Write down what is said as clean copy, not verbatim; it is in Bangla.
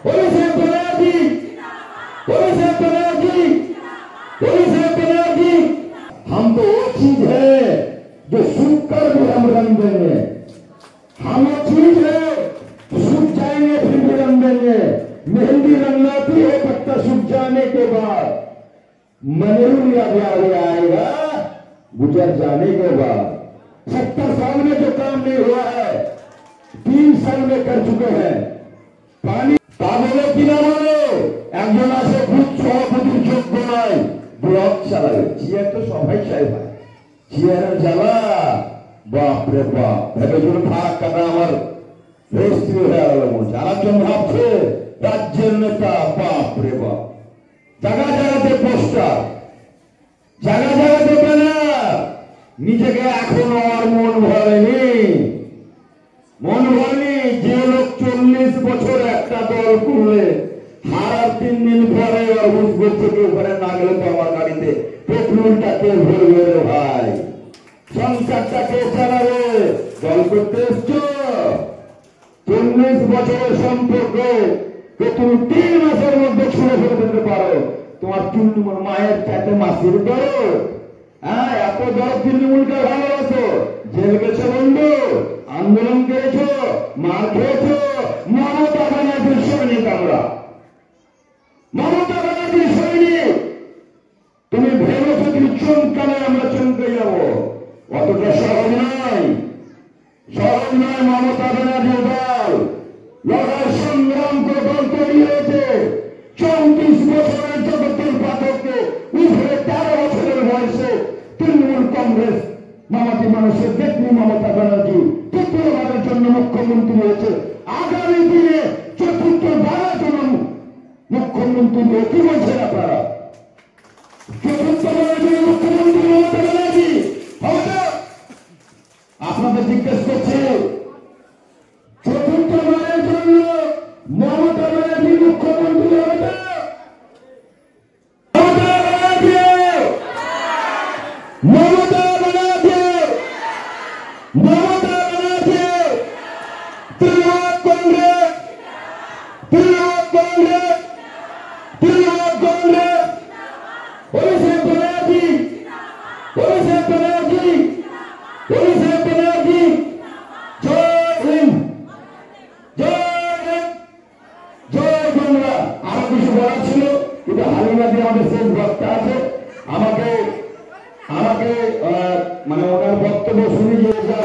साहब बनर्जी, ओली साहब बनर्जी, ओली साहब बनर्जी। हम तो वो चीज है जो सूख कर भी हम रंग देंगे। हम वो चीज है सूख जाएंगे फिर भी रंग देंगे। मेहंदी रंगनाती है पत्ता सूख जाने के बाद। मनेरू या ब्याह आएगा गुजर जाने के बाद। 70 साल में जो काम नहीं हुआ है 3 साल में कर चुके हैं। पानी পাগলে কিনা বলো একজন আছে খুব সভাপতির যোগ্য নয় ব্লক চালাবে। চেয়ার তো সবাই চাই ভাই, চেয়ারের জ্বালা বাপ রে বাপ। ভেবেছিল থাক কাটা আমার রেস্ট্রি হয়ে গেল মনে। আরেকজন ভাবছে রাজ্যের নেতা, বাপ রে বাপ। জায়গা জায়গাতে পোস্টার, জায়গা জায়গাতে ব্যানার। নিজেকে এখনো আর মন ভরেনি, মন ভরেনি। যে লোক 40 বছর একটা দল করলে হারার 3 দিন পরে হুসবোর থেকে ওখানে না গেলে তো আমার গাড়িতে পেট্রোলটাকে ভরবে রে ভাই। সংসারটাকে চালাবে। দল করতে এসছো 40 বছরের সম্পর্ক তুমি 3 মাসের মধ্যে ছুঁড়ে ফেলে দিতে পারো। তোমার তৃণমূল মায়ের চাইতে মাসির দরদ। হ্যাঁ, এত দরদ তৃণমূলকে ভালোবাসো। জেল গেছো বন্ধু, আন্দোলন করেছো, মার খেয়েছো। মমতা ব্যানার্জির সৈনিক আমরা, মমতা ব্যানার্জির সৈনিক। তুমি ভেবেছো তুমি চমকালে আমরা চমকে যাবো, অতটা সহজ নয়, সহজ নয়। মমতা ব্যানার্জির দল লড়াই সংগ্রাম করে দল তৈরি হয়েছে। 34 বছরের জগতের পাঠককে উঠে 13 বছরের বয়সে তৃণমূল কংগ্রেস মামাটি মানুষের দেখনি মমতা ব্যানার্জি তৃতীয়বারের জন্য মুখ্যমন্ত্রী হয়েছে। আগামী দিনে 4র্থবারের জন্য মুখ্যমন্ত্রী হয়ে কি বলছেন আপনারা? 4র্থবারের জন্য মুখ্যমন্ত্রী মমতা ব্যানার্জি হবে তো? আপনাদের জিজ্ঞেস করছে 4র্থবারের জন্য মমতা ব্যানার্জি মুখ্যমন্ত্রী হবে তো? মমতা ব্যানার্জি, মমতা ব্যানার্জি, তৃণমূল কংগ্রেস, তৃণমূল কংগ্রেস, তৃণমূল কংগ্রেস। ওলি সাহেব ব্যানার্জি, ওলি সাহেব ব্যানার্জি, ওলি সাহেব ব্যানার্জি। জয় হিন্দ, জয় হিন্দ, জয় বাংলা। আরো কিছু বলার ছিল কিন্তু হালিমাদি আমাদের শেষ বক্তা আছে। আমাকে মানে ওনার বক্তব্য শুনে যে যা